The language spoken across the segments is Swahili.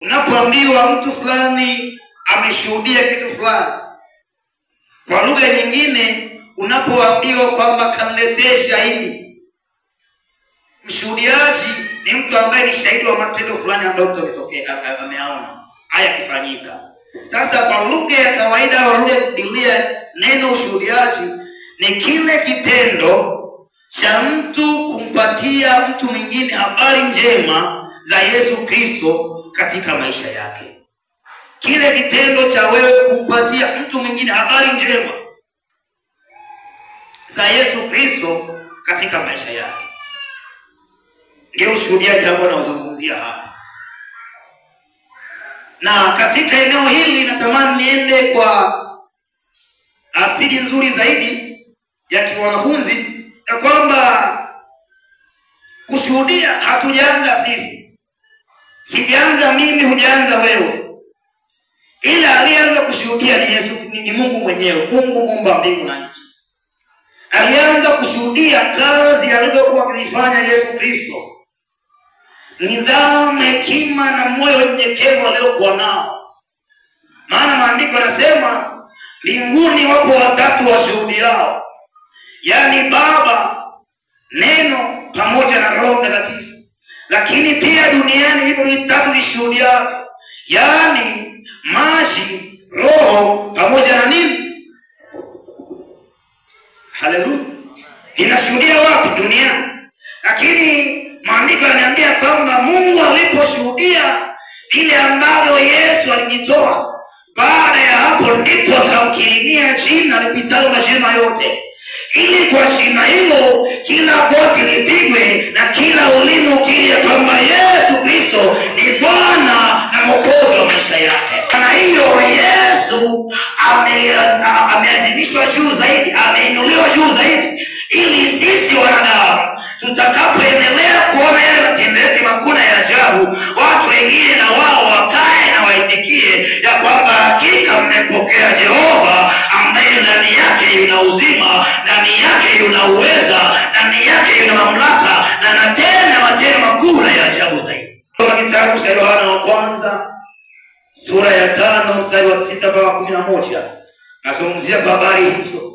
Unapoambiwa mtu fulani ameshuhudia kitu fulani, kwa lugha nyingine unapoambiwa kwamba kaniletee shahidi, mshuhudiaji ni mtu ambaye ni shahidi wa matendo fulani ambayo yametokea, ameona haya kifanyika. Sasa kwa lugha ya kawaida au lugha ya Biblia, neno ushuhudiaji ni kile kitendo cha mtu kumpatia mtu mwingine habari njema za Yesu Kristo katika maisha yake. Kile kitendo cha wewe kumpatia mtu mwingine habari njema za Yesu Kristo katika maisha yake, ndio ushuhudiaji ambao nauzungumzia hapa. Na katika eneo hili natamani niende kwa spidi nzuri zaidi ya kiwanafunzi, ya kwamba kushuhudia hatujaanza sisi. Sijaanza mimi, hujaanza wewe. Ila alianza kushuhudia ni Yesu, ni Mungu mwenyewe, Mungu muumba mbingu na nchi. Alianza kushuhudia kazi alizokuwa akifanya Yesu Kristo, nidhamu, hekima na moyo mnyenyekevu aliokuwa nao. Maana maandiko yanasema mbinguni wapo watatu washuhudiao, yaani Baba, Neno pamoja na Roho Mtakatifu. Lakini pia duniani hivyo vitatu vishuhudiao, yaani maji, Roho pamoja na nini? Haleluya. Inashuhudia wapi? Duniani. Lakini maandiko yananiambia kwamba Mungu aliposhuhudia vile ambavyo Yesu alijitoa, baada ya hapo ndipo akamkirimia jina lipitalo majina yote, ili kwa jina hilo kila goti lipigwe na kila ulimi ukiri ya kwamba Yesu Kristo ni Bwana na Mwokozi wa maisha yake. Na hiyo Yesu ameazimishwa juu zaidi, ameinuliwa juu zaidi, ili sisi wanadamu tutakapoendelea kuona yale matendo yake makuu na ya ajabu, watu wengine na wao wakae na waitikie ya kwamba hakika mmempokea Jehova ambaye ndani yake yuna uzima, ndani yake yuna uweza, ndani yake yuna mamlaka, na anatenda matendo makuu na ya ajabu zaidi. Kwa kitabu cha Yohana wa kwanza sura ya 5 mstari wa 6 mpaka 11 nazungumzia kwa habari hizo.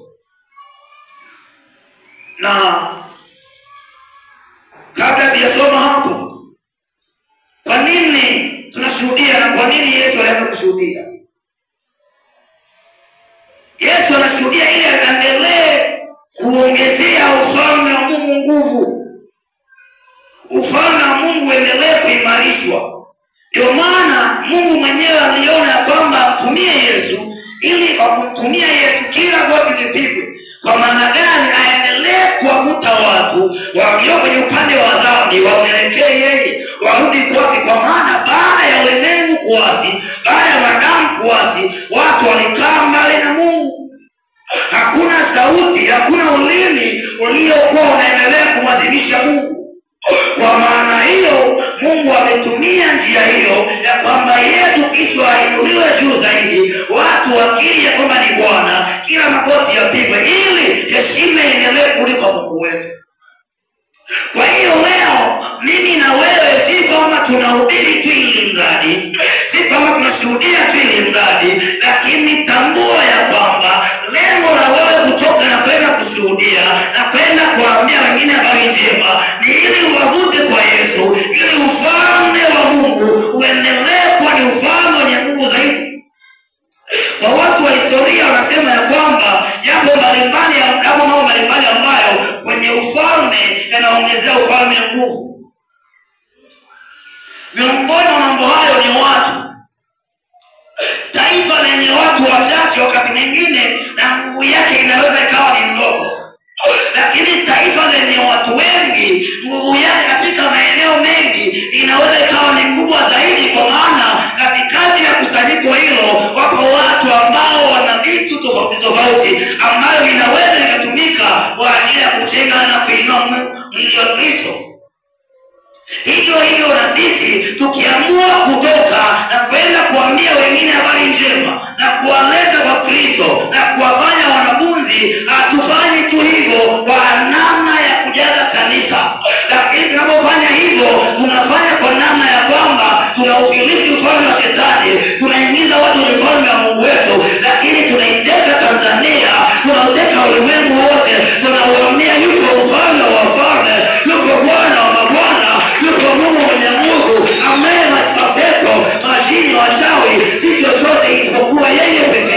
Na kabla tujasoma hapo, kwa nini tunashuhudia na kwa nini Yesu alianza kushuhudia? Yesu anashuhudia ili aendelee kuongezea ufalme wa Mungu nguvu, ufalme wa Mungu uendelee kuimarishwa. Ndio maana Mungu mwenyewe aliona ya kwamba amtumie Yesu, ili kwa kumtumia Yesu kila goti lipigwe. Kwa maana gani? Aendelee kuwavuta watu walio kwenye upande wa dhambi wamwelekee yeye, warudi kwake. Kwa maana baada ya ulimwengu kuasi, baada ya wanadamu kuasi, watu walikaa mbali na Mungu. Hakuna sauti, hakuna ulimi uliokuwa unaendelea kumwadhimisha Mungu. Kwa maana hiyo Mungu ametumia njia hiyo ya kwamba Yesu Kristo ainuliwe juu zaidi, watu wakiri ya kwamba ni Bwana, kila magoti yapigwe, ili heshima iendelee kurudi kwa Mungu wetu. Kwa hiyo leo mimi na wewe si kwamba tunahubiri tu ili mradi, si kwamba tunashuhudia tu ili mradi, lakini tambua ya kwamba lengo la wewe kutoka na kwenda kushuhudia na kwenda kuambia wengine habari njema ni ili uwavute kwa Yesu, ili ufalme wa Mungu uendelee kuwa ni ufalme wenye nguvu zaidi. Kwa watu wa historia wanasema ya kwamba yapo mambo mbalimbali ambayo kwenye ufalme yanaongezea ufalme nguvu. Miongoni mwa mambo hayo ni watu. Taifa lenye watu wachache wakati mwingine na nguvu yake inaweza ikawa ni ndogo, lakini taifa lenye watu wengi, nguvu yake katika maeneo mengi inaweza ikawa ni kubwa zaidi. Kwa maana katikati ya kusanyiko hilo wapo watu ambao wana vitu tofauti tofauti ambayo inaweza ikatumika kwa ajili ya kujenga na kuinua mwili wa Kristo. Hivyo na sisi tukiamua kutoka na kwenda kuambia wengine habari njema na kuwaleta kwa Kristo na kuwafanya wanafunzi, hatufanyi tu hivyo kwa namna ya kujaza kanisa, lakini tunapofanya hivyo tunafanya kwa namna ya kwamba tunaufilisi ufalme wa shetani, tunaingiza watu kwenye ufalme wa Mungu wetu, lakini tunaiteka Tanzania, tunauteka ulimwengu wote, tunauamia yuko ufalme wa wafalme, yuko Bwana wa mabwana, yuko Mungu mwenye nguvu, ambaye mapepo, majini, wachawi si chochote isipokuwa yeye pekee.